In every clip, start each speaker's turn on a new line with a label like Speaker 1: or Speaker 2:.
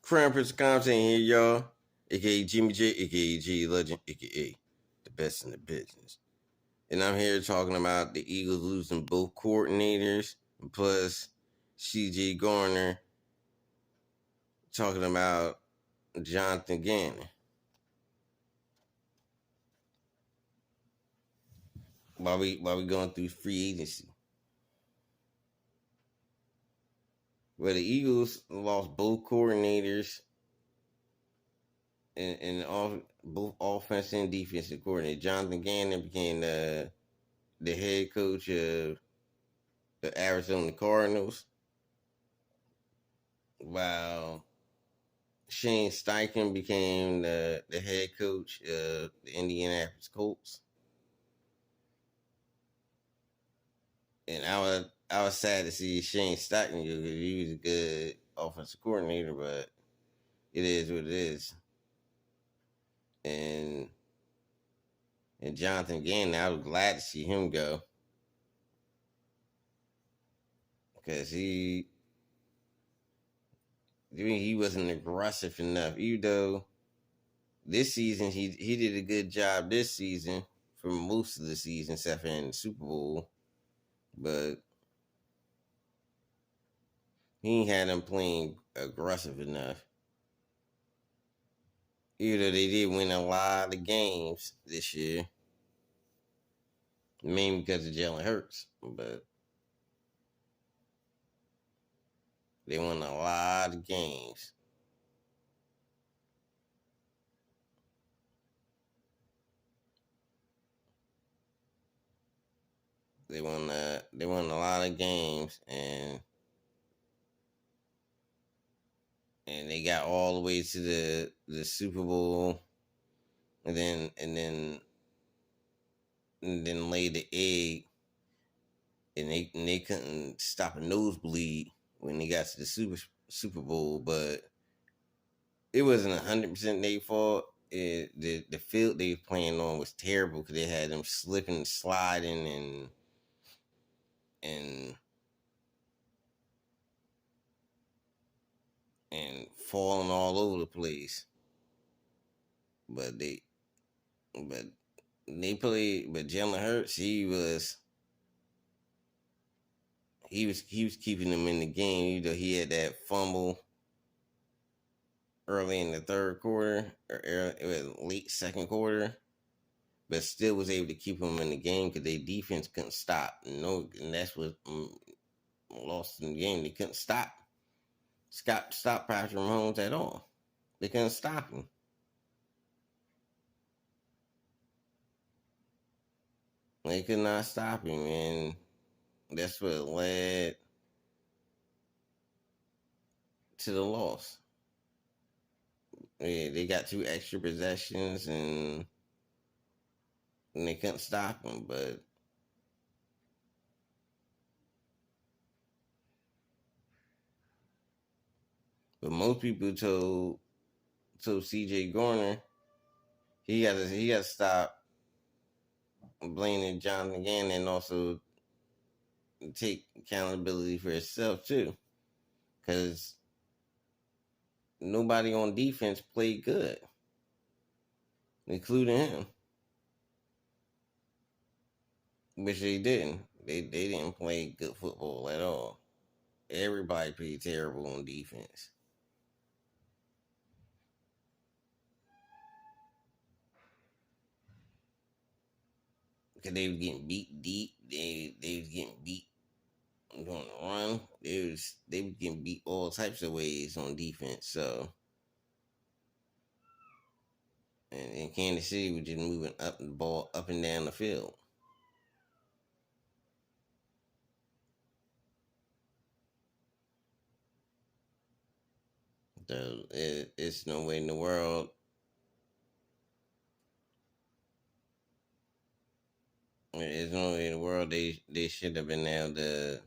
Speaker 1: Crown Prince of Content here, y'all. AKA Jimmy J, AKA G Legend, AKA the best in the business. And I'm here talking about the Eagles losing both coordinators, plus CJ Garner talking about Jonathan Gannon. While we going through free agency. Well, the Eagles lost both coordinators and both offense and defensive coordinator. Jonathan Gannon became the head coach of the Arizona Cardinals, while Shane Steichen became the head coach of the Indianapolis Colts. And I was sad to see Shane Steichen go because he was a good offensive coordinator, but it is what it is. And Jonathan Gannon, I was glad to see him go because he wasn't aggressive enough. Even though this season he did a good job this season for most of the season, except for in the Super Bowl, but he ain't had them playing aggressive enough. Even though they did win a lot of games this year, mainly because of Jalen Hurts, but they won a lot of games. They won a lot of games, and they got all the way to the Super Bowl, and then laid the egg, and they couldn't stop a nosebleed when they got to the Super Bowl, but it wasn't 100% their fault. The field they were playing on was terrible because they had them slipping and sliding and falling all over the place. But they played. But Jalen Hurts, he was keeping them in the game. You know, he had that fumble early in the third quarter or it was late second quarter, but still was able to keep them in the game because their defense couldn't stop. And that's what lost in the game. They couldn't stop Patrick Mahomes at all. They couldn't stop him. They could not stop him, and that's what led to the loss. Yeah, they got 2 extra possessions, and they couldn't stop him. But most people told CJ Garner he got to stop blaming Jonathan Gannon and also take accountability for himself too, because nobody on defense played good, including him, which they didn't. They didn't play good football at all. Everybody played terrible on defense. Because they were getting beat deep. They was getting beat on the run. They were getting beat all types of ways on defense. So, and Kansas City was just moving the ball up and down the field. So it's no way in the world. There's no way in the world they should have been able to,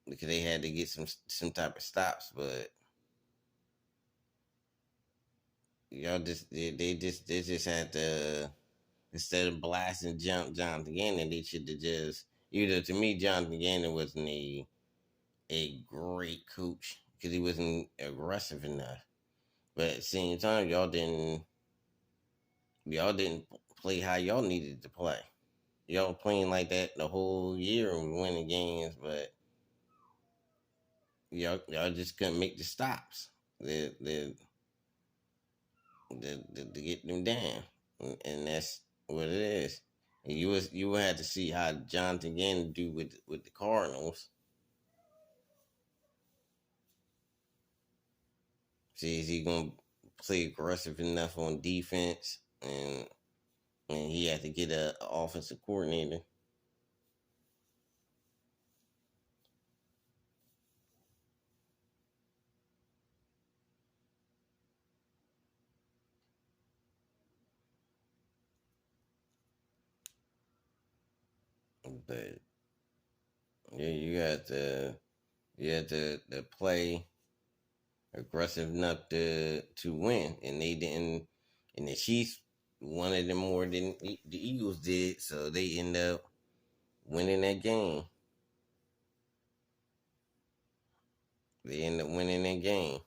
Speaker 1: because they had to get some type of stops, but y'all they just had to, instead of blasting Jonathan Gannon, they should have just, to me Jonathan Gannon wasn't a great coach because he wasn't aggressive enough. But at the same time, y'all didn't play how y'all needed to play. Y'all playing like that the whole year and winning games, but y'all just couldn't make the stops to get them down, and that's what it is. And you would have to see how Jonathan Gannon do with the Cardinals. See, is he gonna play aggressive enough on defense, and he had to get a offensive coordinator. But yeah, you had to play aggressive enough to win, and they didn't. And the Chiefs wanted them more than the Eagles did, so they end up winning that game. They end up winning that game.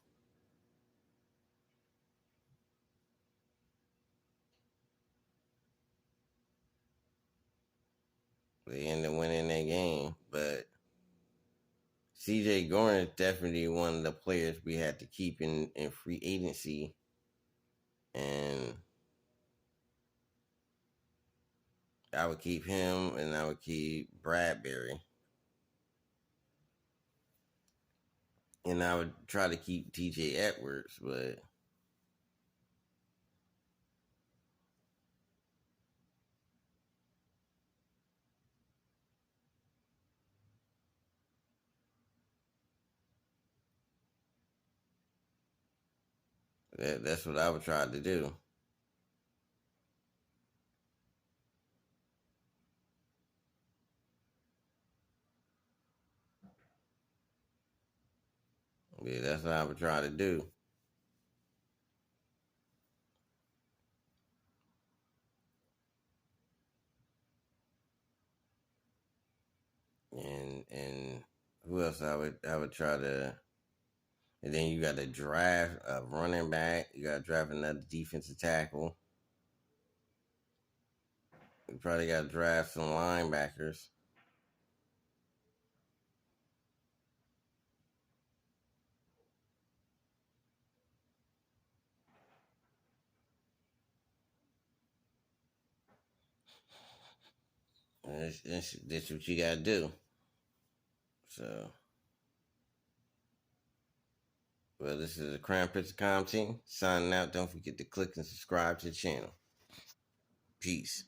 Speaker 1: They end up winning that game. But CJ Gordon is definitely one of the players we had to keep in free agency, and I would keep him, and I would keep Bradbury, and I would try to keep TJ Edwards, but that's what I would try to do. Yeah, that's what I would try to do. And who else I would try to. And then you got to draft a running back. You got to draft another defensive tackle. You probably got to draft some linebackers. That's what you got to do. So, well, this is the Crown Prince of Com team signing out. Don't forget to click and subscribe to the channel. Peace.